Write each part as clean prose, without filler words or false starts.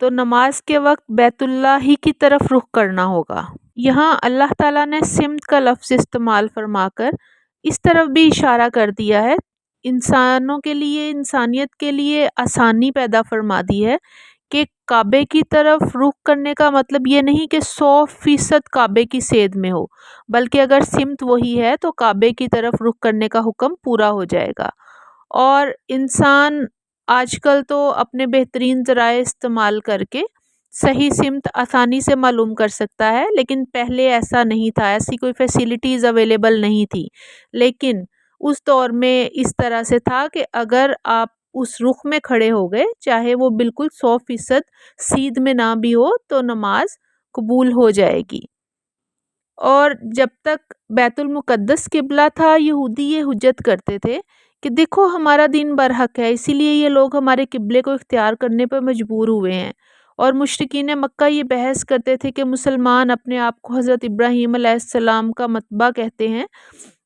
تو نماز کے وقت بیت اللہ ہی کی طرف رخ کرنا ہوگا۔ یہاں اللہ تعالیٰ نے سمت کا لفظ استعمال فرما کر اس طرف بھی اشارہ کر دیا ہے، انسانوں کے لیے، انسانیت کے لیے آسانی پیدا فرما دی ہے کہ کعبے کی طرف رخ کرنے کا مطلب یہ نہیں کہ 100% کعبے کی سید میں ہو، بلکہ اگر سمت وہی ہے تو کعبے کی طرف رخ کرنے کا حکم پورا ہو جائے گا۔ اور انسان آج کل تو اپنے بہترین ذرائع استعمال کر کے صحیح سمت آسانی سے معلوم کر سکتا ہے، لیکن پہلے ایسا نہیں تھا، ایسی کوئی فیسیلیٹیز اویلیبل نہیں تھی۔ لیکن اس دور میں اس طرح سے تھا کہ اگر آپ اس رخ میں کھڑے ہو گئے، چاہے وہ بالکل 100% سیدھ میں نہ بھی ہو، تو نماز قبول ہو جائے گی۔ اور جب تک بیت المقدس قبلہ تھا، یہودی یہ حجت کرتے تھے کہ دیکھو ہمارا دین برحق ہے، اسی لیے یہ لوگ ہمارے قبلے کو اختیار کرنے پر مجبور ہوئے ہیں۔ اور مشرکین مکہ یہ بحث کرتے تھے کہ مسلمان اپنے آپ کو حضرت ابراہیم علیہ السلام کا متبع کہتے ہیں،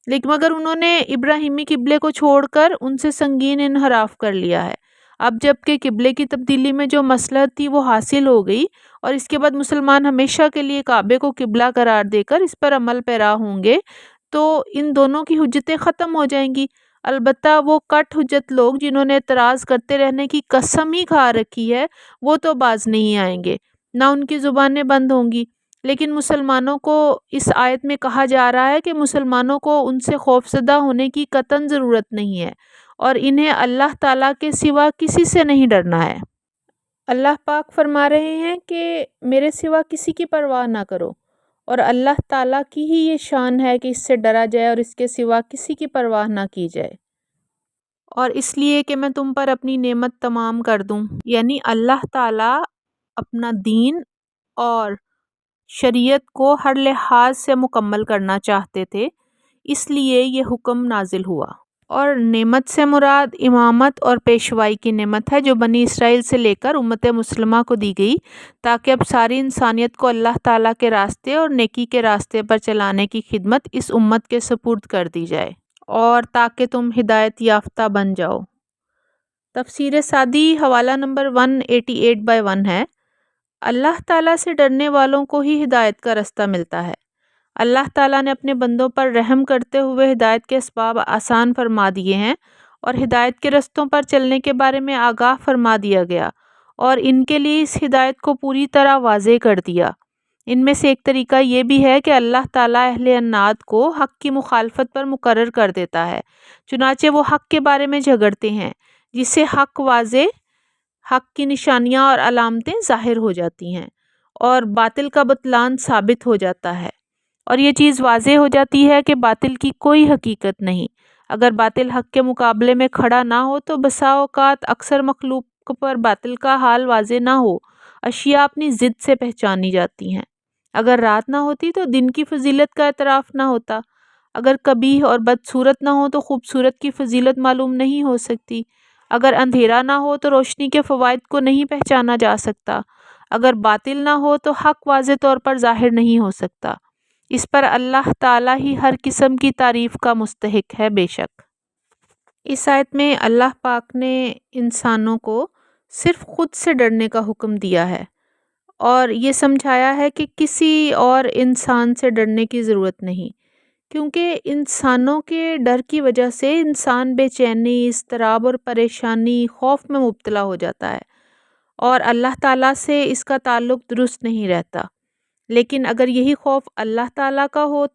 لیکن مگر انہوں نے ابراہیمی قبلے کو چھوڑ کر ان سے سنگین انحراف کر لیا ہے۔ اب جب کہ قبلے کی تبدیلی میں جو مصلحت تھی وہ حاصل ہو گئی، اور اس کے بعد مسلمان ہمیشہ کے لیے کعبے کو قبلہ قرار دے کر اس پر عمل پیرا ہوں گے، تو ان دونوں کی حجتیں ختم ہو جائیں گی۔ البتہ وہ کٹ حجت لوگ جنہوں نے اعتراض کرتے رہنے کی قسم ہی کھا رکھی ہے، وہ تو باز نہیں آئیں گے، نہ ان کی زبانیں بند ہوں گی۔ لیکن مسلمانوں کو اس آیت میں کہا جا رہا ہے کہ مسلمانوں کو ان سے خوفزدہ ہونے کی قطعاً ضرورت نہیں ہے، اور انہیں اللہ تعالیٰ کے سوا کسی سے نہیں ڈرنا ہے۔ اللہ پاک فرما رہے ہیں کہ میرے سوا کسی کی پرواہ نہ کرو، اور اللہ تعالیٰ کی ہی یہ شان ہے کہ اس سے ڈرا جائے اور اس کے سوا کسی کی پرواہ نہ کی جائے۔ اور اس لیے کہ میں تم پر اپنی نعمت تمام کر دوں، یعنی اللہ تعالیٰ اپنا دین اور شریعت کو ہر لحاظ سے مکمل کرنا چاہتے تھے، اس لیے یہ حکم نازل ہوا۔ اور نعمت سے مراد امامت اور پیشوائی کی نعمت ہے، جو بنی اسرائیل سے لے کر امت مسلمہ کو دی گئی، تاکہ اب ساری انسانیت کو اللہ تعالیٰ کے راستے اور نیکی کے راستے پر چلانے کی خدمت اس امت کے سپرد کر دی جائے، اور تاکہ تم ہدایت یافتہ بن جاؤ۔ تفسیر سعدی حوالہ نمبر 188/1 ہے، اللہ تعالیٰ سے ڈرنے والوں کو ہی ہدایت کا رستہ ملتا ہے۔ اللہ تعالیٰ نے اپنے بندوں پر رحم کرتے ہوئے ہدایت کے اسباب آسان فرما دیے ہیں، اور ہدایت کے رستوں پر چلنے کے بارے میں آگاہ فرما دیا گیا، اور ان کے لیے اس ہدایت کو پوری طرح واضح کر دیا۔ ان میں سے ایک طریقہ یہ بھی ہے کہ اللہ تعالیٰ اہل عناد کو حق کی مخالفت پر مقرر کر دیتا ہے، چنانچہ وہ حق کے بارے میں جھگڑتے ہیں، جس سے حق کی نشانیاں اور علامتیں ظاہر ہو جاتی ہیں، اور باطل کا بطلان ثابت ہو جاتا ہے، اور یہ چیز واضح ہو جاتی ہے کہ باطل کی کوئی حقیقت نہیں۔ اگر باطل حق کے مقابلے میں کھڑا نہ ہو تو بسا اوقات اکثر مخلوق پر باطل کا حال واضح نہ ہو، اشیاء اپنی ضد سے پہچانی جاتی ہیں۔ اگر رات نہ ہوتی تو دن کی فضیلت کا اعتراف نہ ہوتا، اگر قبیح اور بدصورت نہ ہو تو خوبصورت کی فضیلت معلوم نہیں ہو سکتی، اگر اندھیرا نہ ہو تو روشنی کے فوائد کو نہیں پہچانا جا سکتا، اگر باطل نہ ہو تو حق واضح طور پر ظاہر نہیں ہو سکتا۔ اس پر اللہ تعالیٰ ہی ہر قسم کی تعریف کا مستحق ہے۔ بے شک اس آیت میں اللہ پاک نے انسانوں کو صرف خود سے ڈرنے کا حکم دیا ہے، اور یہ سمجھایا ہے کہ کسی اور انسان سے ڈرنے کی ضرورت نہیں، کیونکہ انسانوں کے ڈر کی وجہ سے انسان بے چینی، اضطراب اور پریشانی، خوف میں مبتلا ہو جاتا ہے، اور اللہ تعالیٰ سے اس کا تعلق درست نہیں رہتا۔ لیکن اگر یہی خوف اللہ تعالیٰ کا ہو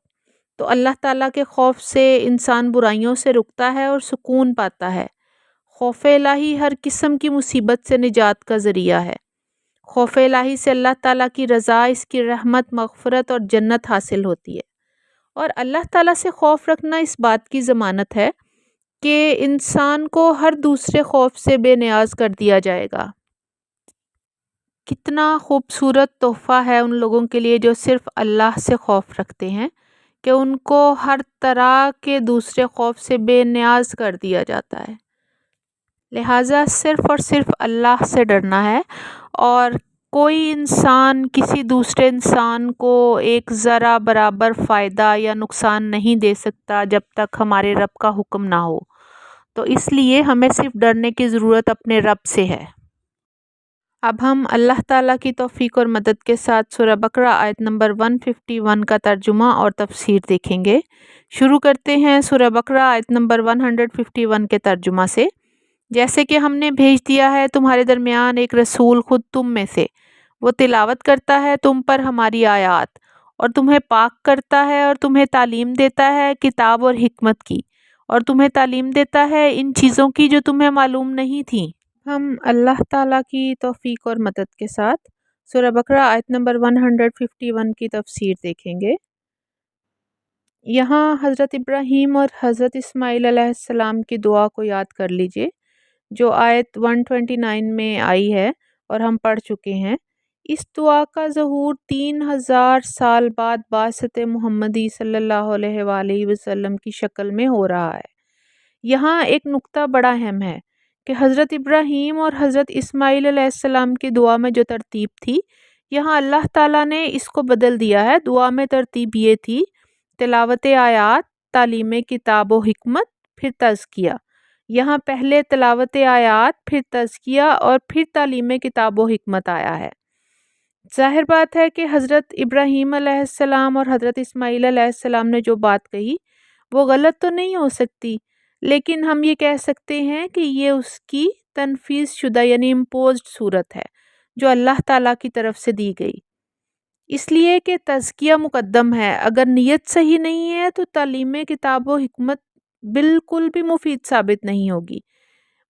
تو اللہ تعالیٰ کے خوف سے انسان برائیوں سے رکتا ہے اور سکون پاتا ہے۔ خوف الہی ہر قسم کی مصیبت سے نجات کا ذریعہ ہے۔ خوف الہی سے اللہ تعالیٰ کی رضا، اس کی رحمت، مغفرت اور جنت حاصل ہوتی ہے، اور اللہ تعالیٰ سے خوف رکھنا اس بات کی ضمانت ہے کہ انسان کو ہر دوسرے خوف سے بے نیاز کر دیا جائے گا۔ کتنا خوبصورت تحفہ ہے ان لوگوں کے لیے جو صرف اللہ سے خوف رکھتے ہیں، کہ ان کو ہر طرح کے دوسرے خوف سے بے نیاز کر دیا جاتا ہے۔ لہٰذا صرف اور صرف اللہ سے ڈرنا ہے، اور کوئی انسان کسی دوسرے انسان کو ایک ذرہ برابر فائدہ یا نقصان نہیں دے سکتا جب تک ہمارے رب کا حکم نہ ہو، تو اس لیے ہمیں صرف ڈرنے کی ضرورت اپنے رب سے ہے۔ اب ہم اللہ تعالیٰ کی توفیق اور مدد کے ساتھ سورہ بقرہ آیت نمبر 151 کا ترجمہ اور تفسیر دیکھیں گے۔ شروع کرتے ہیں سورہ بقرہ آیت نمبر 151 کے ترجمہ سے۔ جیسے کہ ہم نے بھیج دیا ہے تمہارے درمیان ایک رسول خود تم میں سے، وہ تلاوت کرتا ہے تم پر ہماری آیات اور تمہیں پاک کرتا ہے اور تمہیں تعلیم دیتا ہے کتاب اور حکمت کی، اور تمہیں تعلیم دیتا ہے ان چیزوں کی جو تمہیں معلوم نہیں تھیں۔ ہم اللہ تعالیٰ کی توفیق اور مدد کے ساتھ سورہ بقرہ آیت نمبر 151 کی تفسیر دیکھیں گے۔ یہاں حضرت ابراہیم اور حضرت اسماعیل علیہ السلام کی دعا کو یاد کر لیجئے جو آیت 129 میں آئی ہے اور ہم پڑھ چکے ہیں۔ اس دعا کا ظہور 3000 سال بعد بعثت محمدی صلی اللہ علیہ وآلہ وسلم کی شکل میں ہو رہا ہے۔ یہاں ایک نقطہ بڑا اہم ہے کہ حضرت ابراہیم اور حضرت اسماعیل علیہ السلام کی دعا میں جو ترتیب تھی، یہاں اللہ تعالیٰ نے اس کو بدل دیا ہے۔ دعا میں ترتیب یہ تھی: تلاوت آیات، تعلیم کتاب و حکمت، پھر تزکیہ۔ یہاں پہلے تلاوت آیات، پھر تزکیہ اور پھر تعلیم کتاب و حکمت آیا ہے۔ ظاہر بات ہے کہ حضرت ابراہیم علیہ السلام اور حضرت اسماعیل علیہ السلام نے جو بات کہی وہ غلط تو نہیں ہو سکتی، لیکن ہم یہ کہہ سکتے ہیں کہ یہ اس کی تنفیذ شدہ یعنی امپوزڈ صورت ہے جو اللہ تعالیٰ کی طرف سے دی گئی، اس لیے کہ تزکیہ مقدم ہے۔ اگر نیت صحیح نہیں ہے تو تعلیم کتاب و حکمت بالکل بھی مفید ثابت نہیں ہوگی،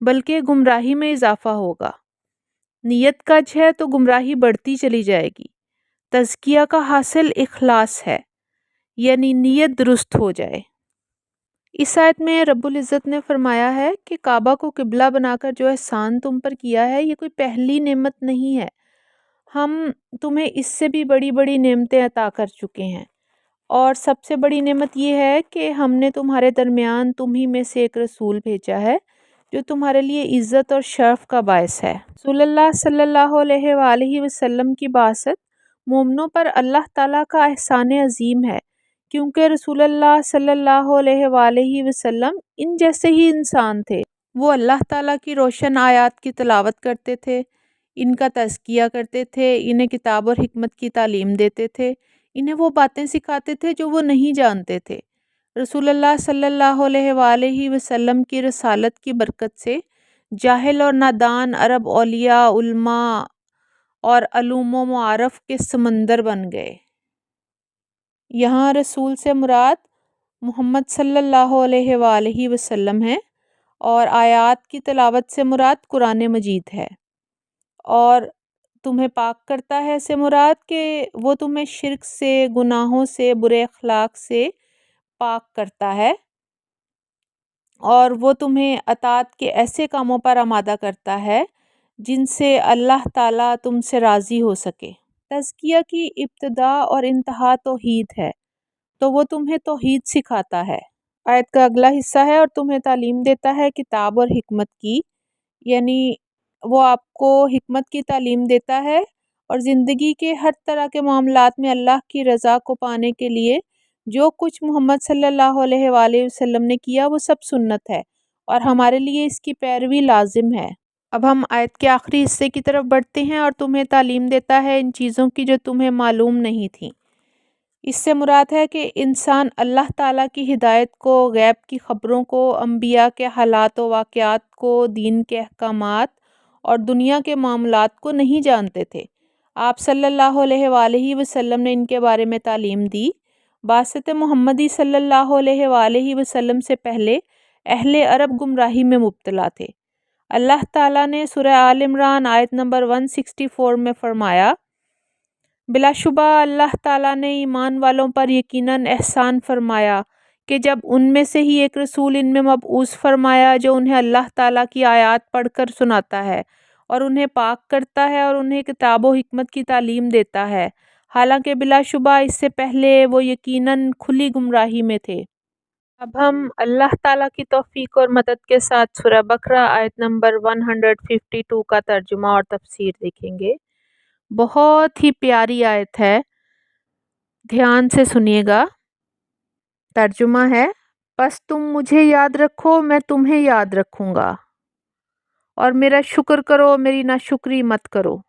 بلکہ گمراہی میں اضافہ ہوگا۔ نیت کج ہے تو گمراہی بڑھتی چلی جائے گی۔ تزکیہ کا حاصل اخلاص ہے، یعنی نیت درست ہو جائے۔ اس آیت میں رب العزت نے فرمایا ہے کہ کعبہ کو قبلہ بنا کر جو احسان تم پر کیا ہے یہ کوئی پہلی نعمت نہیں ہے، ہم تمہیں اس سے بھی بڑی بڑی نعمتیں عطا کر چکے ہیں، اور سب سے بڑی نعمت یہ ہے کہ ہم نے تمہارے درمیان تمہیں میں سے ایک رسول بھیجا ہے جو تمہارے لیے عزت اور شرف کا باعث ہے۔ رسول اللہ صلی اللہ علیہ وآلہ وسلم کی بعثت مومنوں پر اللہ تعالیٰ کا احسان عظیم ہے، کیونکہ رسول اللہ صلی اللہ علیہ وآلہ وسلم ان جیسے ہی انسان تھے۔ وہ اللہ تعالیٰ کی روشن آیات کی تلاوت کرتے تھے، ان کا تزکیہ کرتے تھے، انہیں کتاب اور حکمت کی تعلیم دیتے تھے، انہیں وہ باتیں سکھاتے تھے جو وہ نہیں جانتے تھے۔ رسول اللہ صلی اللہ علیہ وآلہ وسلم کی رسالت کی برکت سے جاہل اور نادان عرب اولیاء، علماء اور علوم و معارف کے سمندر بن گئے۔ یہاں رسول سے مراد محمد صلی اللہ علیہ وآلہ وسلم ہے، اور آیات کی تلاوت سے مراد قرآن مجید ہے، اور تمہیں پاک کرتا ہے سے مراد کہ وہ تمہیں شرک سے، گناہوں سے، برے اخلاق سے پاک کرتا ہے، اور وہ تمہیں اطاعت کے ایسے کاموں پر آمادہ کرتا ہے جن سے اللہ تعالیٰ تم سے راضی ہو سکے۔ تزکیہ کی ابتدا اور انتہا توحید ہے، تو وہ تمہیں توحید سکھاتا ہے۔ آیت کا اگلا حصہ ہے: اور تمہیں تعلیم دیتا ہے کتاب اور حکمت کی، یعنی وہ آپ کو حکمت کی تعلیم دیتا ہے اور زندگی کے ہر طرح کے معاملات میں اللہ کی رضا کو پانے کے لیے جو کچھ محمد صلی اللہ علیہ وآلہ وسلم نے کیا وہ سب سنت ہے، اور ہمارے لیے اس کی پیروی لازم ہے۔ اب ہم آیت کے آخری حصے کی طرف بڑھتے ہیں: اور تمہیں تعلیم دیتا ہے ان چیزوں کی جو تمہیں معلوم نہیں تھیں۔ اس سے مراد ہے کہ انسان اللہ تعالیٰ کی ہدایت کو، غیب کی خبروں کو، انبیاء کے حالات و واقعات کو، دین کے احکامات اور دنیا کے معاملات کو نہیں جانتے تھے۔ آپ صلی اللہ علیہ وآلہ وسلم نے ان کے بارے میں تعلیم دی۔ بعثت محمدی صلی اللہ علیہ وآلہ وسلم سے پہلے اہل عرب گمراہی میں مبتلا تھے۔ اللہ تعالیٰ نے سورہ آل عمران آیت نمبر 164 میں فرمایا: بلا شبہ اللہ تعالیٰ نے ایمان والوں پر یقیناً احسان فرمایا کہ جب ان میں سے ہی ایک رسول ان میں مبعوث فرمایا جو انہیں اللہ تعالیٰ کی آیات پڑھ کر سناتا ہے اور انہیں پاک کرتا ہے اور انہیں کتاب و حکمت کی تعلیم دیتا ہے، حالانکہ بلا شبہ اس سے پہلے وہ یقیناً کھلی گمراہی میں تھے۔ اب ہم اللہ تعالیٰ کی توفیق اور مدد کے ساتھ سورہ بقرہ آیت نمبر 152 کا ترجمہ اور تفسیر دیکھیں گے۔ بہت ہی پیاری آیت ہے، دھیان سے سنیے گا۔ ترجمہ ہے: پس تم مجھے یاد رکھو، میں تمہیں یاد رکھوں گا، اور میرا شکر کرو، میری ناشکری مت کرو۔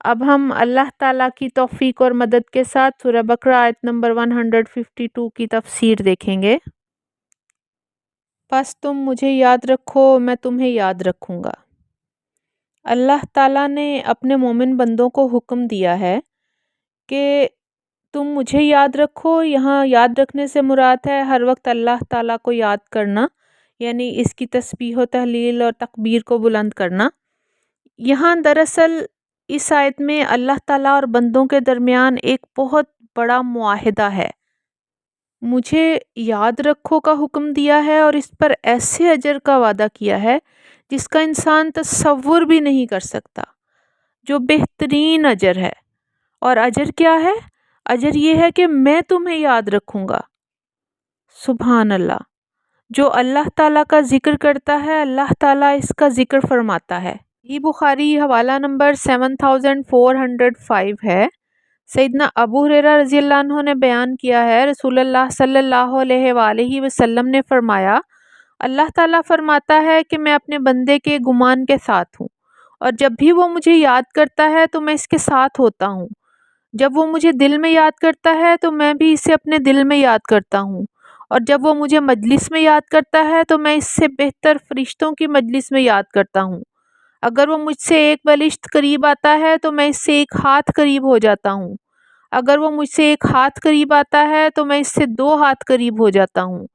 اب ہم اللہ تعالیٰ کی توفیق اور مدد کے ساتھ سورہ بقرہ آیت نمبر 152 کی تفسیر دیکھیں گے۔ پس تم مجھے یاد رکھو، میں تمہیں یاد رکھوں گا۔ اللہ تعالیٰ نے اپنے مومن بندوں کو حکم دیا ہے کہ تم مجھے یاد رکھو۔ یہاں یاد رکھنے سے مراد ہے ہر وقت اللہ تعالیٰ کو یاد کرنا، یعنی اس کی تسبیح و تحلیل اور تکبیر کو بلند کرنا۔ یہاں دراصل اس آیت میں اللہ تعالیٰ اور بندوں کے درمیان ایک بہت بڑا معاہدہ ہے۔ مجھے یاد رکھو کا حکم دیا ہے اور اس پر ایسے اجر کا وعدہ کیا ہے جس کا انسان تصور بھی نہیں کر سکتا، جو بہترین اجر ہے۔ اور اجر کیا ہے؟ اجر یہ ہے کہ میں تمہیں یاد رکھوں گا۔ سبحان اللہ۔ جو اللہ تعالیٰ کا ذکر کرتا ہے، اللہ تعالیٰ اس کا ذکر فرماتا ہے۔ یہ بخاری حوالہ نمبر 7405 ہے۔ سیدنا ابو ہریرہ رضی اللہ عنہ نے بیان کیا ہے، رسول اللہ صلی اللہ علیہ وآلہ وسلم نے فرمایا، اللہ تعالیٰ فرماتا ہے کہ میں اپنے بندے کے گمان کے ساتھ ہوں، اور جب بھی وہ مجھے یاد کرتا ہے تو میں اس کے ساتھ ہوتا ہوں۔ جب وہ مجھے دل میں یاد کرتا ہے تو میں بھی اسے اپنے دل میں یاد کرتا ہوں، اور جب وہ مجھے مجلس میں یاد کرتا ہے تو میں اس سے بہتر فرشتوں کی مجلس میں یاد کرتا ہوں۔ اگر وہ مجھ سے ایک بلشت قریب آتا ہے تو میں اس سے ایک ہاتھ قریب ہو جاتا ہوں۔ اگر وہ مجھ سے ایک ہاتھ قریب آتا ہے تو میں اس سے 2 ہاتھ قریب ہو جاتا ہوں۔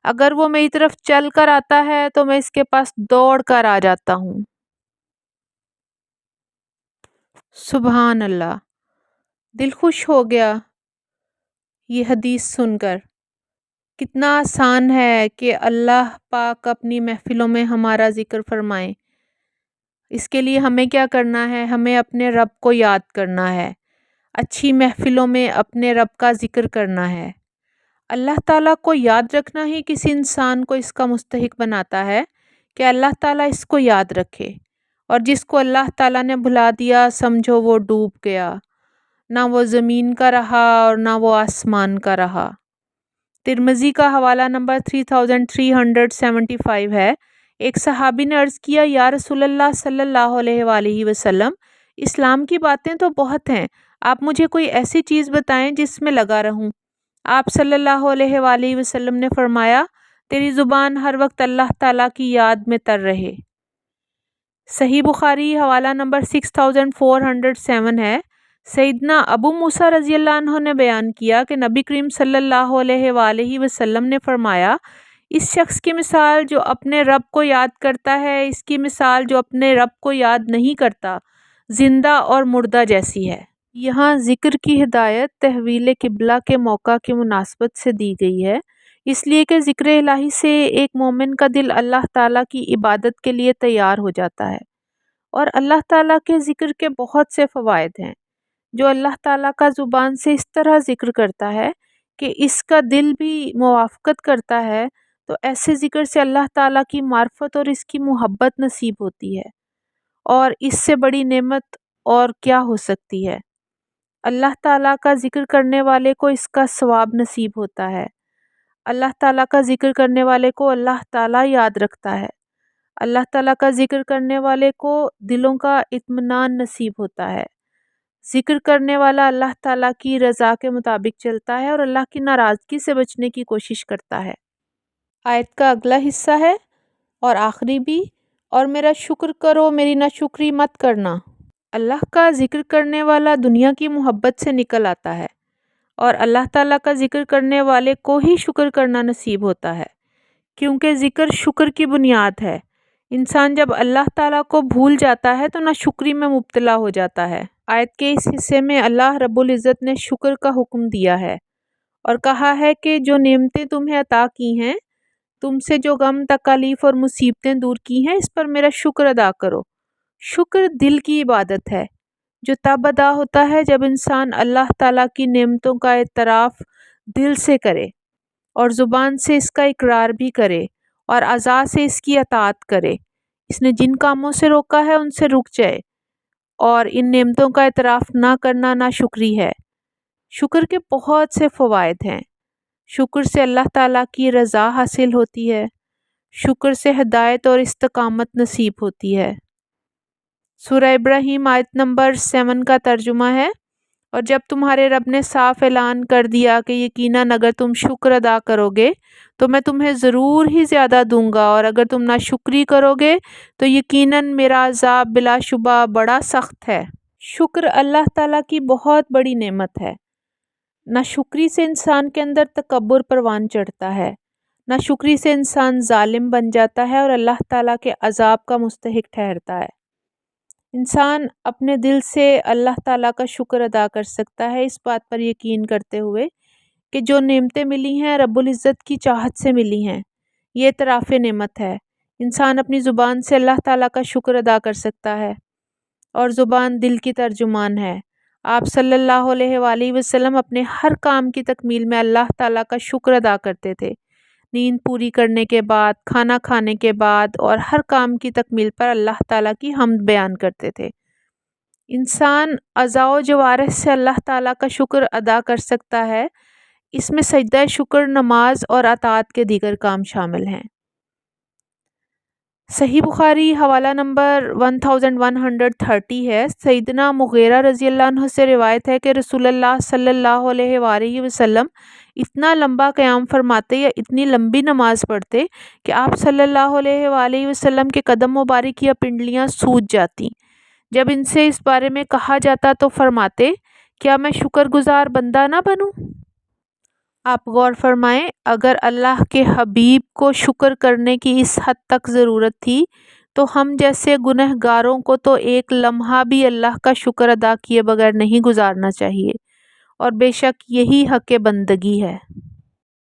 اگر وہ میری طرف چل کر آتا ہے تو میں اس کے پاس دوڑ کر آ جاتا ہوں۔ سبحان اللہ۔ دل خوش ہو گیا یہ حدیث سن کر۔ کتنا آسان ہے کہ اللہ پاک اپنی محفلوں میں ہمارا ذکر فرمائیں۔ اس کے لیے ہمیں کیا کرنا ہے؟ ہمیں اپنے رب کو یاد کرنا ہے، اچھی محفلوں میں اپنے رب کا ذکر کرنا ہے۔ اللہ تعالیٰ کو یاد رکھنا ہی کسی انسان کو اس کا مستحق بناتا ہے کہ اللہ تعالیٰ اس کو یاد رکھے، اور جس کو اللہ تعالیٰ نے بھلا دیا سمجھو وہ ڈوب گیا، نہ وہ زمین کا رہا اور نہ وہ آسمان کا رہا۔ ترمذی کا حوالہ نمبر 3375 ہے۔ ایک صحابی نے عرض کیا، یا رسول اللہ صلی اللہ علیہ وآلہ وسلم، اسلام کی باتیں تو بہت ہیں، آپ مجھے کوئی ایسی چیز بتائیں جس میں لگا رہوں۔ آپ صلی اللہ علیہ وآلہ وسلم نے فرمایا، تیری زبان ہر وقت اللہ تعالیٰ کی یاد میں تر رہے۔ صحیح بخاری حوالہ نمبر 6407 ہے۔ سیدنا ابو موسیٰ رضی اللہ عنہ نے بیان کیا کہ نبی کریم صلی اللہ علیہ وآلہ وسلم نے فرمایا، اس شخص کی مثال جو اپنے رب کو یاد کرتا ہے، اس کی مثال جو اپنے رب کو یاد نہیں کرتا، زندہ اور مردہ جیسی ہے۔ یہاں ذکر کی ہدایت تحویل قبلہ کے موقع کی مناسبت سے دی گئی ہے، اس لیے کہ ذکر الہی سے ایک مومن کا دل اللہ تعالیٰ کی عبادت کے لیے تیار ہو جاتا ہے، اور اللہ تعالیٰ کے ذکر کے بہت سے فوائد ہیں۔ جو اللہ تعالیٰ کا زبان سے اس طرح ذکر کرتا ہے کہ اس کا دل بھی موافقت کرتا ہے، تو ایسے ذکر سے اللہ تعالیٰ کی معرفت اور اس کی محبت نصیب ہوتی ہے، اور اس سے بڑی نعمت اور کیا ہو سکتی ہے۔ اللہ تعالیٰ کا ذکر کرنے والے کو اس کا ثواب نصیب ہوتا ہے۔ اللہ تعالیٰ کا ذکر کرنے والے کو اللہ تعالیٰ یاد رکھتا ہے۔ اللہ تعالیٰ کا ذکر کرنے والے کو دلوں کا اطمینان نصیب ہوتا ہے۔ ذکر کرنے والا اللہ تعالیٰ کی رضا کے مطابق چلتا ہے اور اللہ کی ناراضگی سے بچنے کی کوشش کرتا ہے۔ آیت کا اگلا حصہ ہے اور آخری بھی، اور میرا شکر کرو، میری ناشکری مت کرنا۔ اللہ کا ذکر کرنے والا دنیا کی محبت سے نکل آتا ہے، اور اللہ تعالیٰ کا ذکر کرنے والے کو ہی شکر کرنا نصیب ہوتا ہے، کیونکہ ذکر شکر کی بنیاد ہے۔ انسان جب اللہ تعالیٰ کو بھول جاتا ہے تو ناشکری میں مبتلا ہو جاتا ہے۔ آیت کے اس حصے میں اللہ رب العزت نے شکر کا حکم دیا ہے اور کہا ہے کہ جو نعمتیں تمہیں عطا کی ہیں، تم سے جو غم تکالیف اور مصیبتیں دور کی ہیں، اس پر میرا شکر ادا کرو۔ شکر دل کی عبادت ہے جو تب ادا ہوتا ہے جب انسان اللہ تعالیٰ کی نعمتوں کا اعتراف دل سے کرے اور زبان سے اس کا اقرار بھی کرے اور اعضاء سے اس کی اطاعت کرے۔ اس نے جن کاموں سے روکا ہے ان سے رک جائے، اور ان نعمتوں کا اعتراف نہ کرنا ناشکری ہے۔ شکر کے بہت سے فوائد ہیں۔ شکر سے اللہ تعالیٰ کی رضا حاصل ہوتی ہے۔ شکر سے ہدایت اور استقامت نصیب ہوتی ہے۔ سورہ ابراہیم آیت نمبر 7 کا ترجمہ ہے، اور جب تمہارے رب نے صاف اعلان کر دیا کہ یقیناً اگر تم شکر ادا کرو گے تو میں تمہیں ضرور ہی زیادہ دوں گا، اور اگر تم ناشکری کرو گے تو یقیناً میرا عذاب بلا شبہ بڑا سخت ہے۔ شکر اللہ تعالیٰ کی بہت بڑی نعمت ہے۔ ناشکری سے انسان کے اندر تکبر پروان چڑھتا ہے، ناشکری سے انسان ظالم بن جاتا ہے اور اللہ تعالیٰ کے عذاب کا مستحق ٹھہرتا ہے۔ انسان اپنے دل سے اللہ تعالیٰ کا شکر ادا کر سکتا ہے اس بات پر یقین کرتے ہوئے کہ جو نعمتیں ملی ہیں رب العزت کی چاہت سے ملی ہیں، یہ اعتراف نعمت ہے۔ انسان اپنی زبان سے اللہ تعالیٰ کا شکر ادا کر سکتا ہے، اور زبان دل کی ترجمان ہے۔ آپ صلی اللہ علیہ وآلہ وسلم اپنے ہر کام کی تکمیل میں اللہ تعالیٰ کا شکر ادا کرتے تھے۔ نیند پوری کرنے کے بعد، کھانا کھانے کے بعد اور ہر کام کی تکمیل پر اللہ تعالیٰ کی حمد بیان کرتے تھے۔ انسان اعضاء و جوارح سے اللہ تعالیٰ کا شکر ادا کر سکتا ہے، اس میں سجدہ شکر، نماز اور اطاعت کے دیگر کام شامل ہیں۔ صحیح بخاری حوالہ نمبر 1130 ہے۔ سیدنا مغیرہ رضی اللہ عنہ سے روایت ہے کہ رسول اللہ صلی اللہ علیہ وآلہ وسلم اتنا لمبا قیام فرماتے یا اتنی لمبی نماز پڑھتے کہ آپ صلی اللہ علیہ وآلہ وسلم کے قدم مبارک یا پنڈلیاں سوج جاتی۔ جب ان سے اس بارے میں کہا جاتا تو فرماتے، کیا میں شکر گزار بندہ نہ بنوں؟ آپ غور فرمائیں، اگر اللہ کے حبیب کو شکر کرنے کی اس حد تک ضرورت تھی تو ہم جیسے گنہگاروں کو تو ایک لمحہ بھی اللہ کا شکر ادا کیے بغیر نہیں گزارنا چاہیے، اور بے شک یہی حق بندگی ہے۔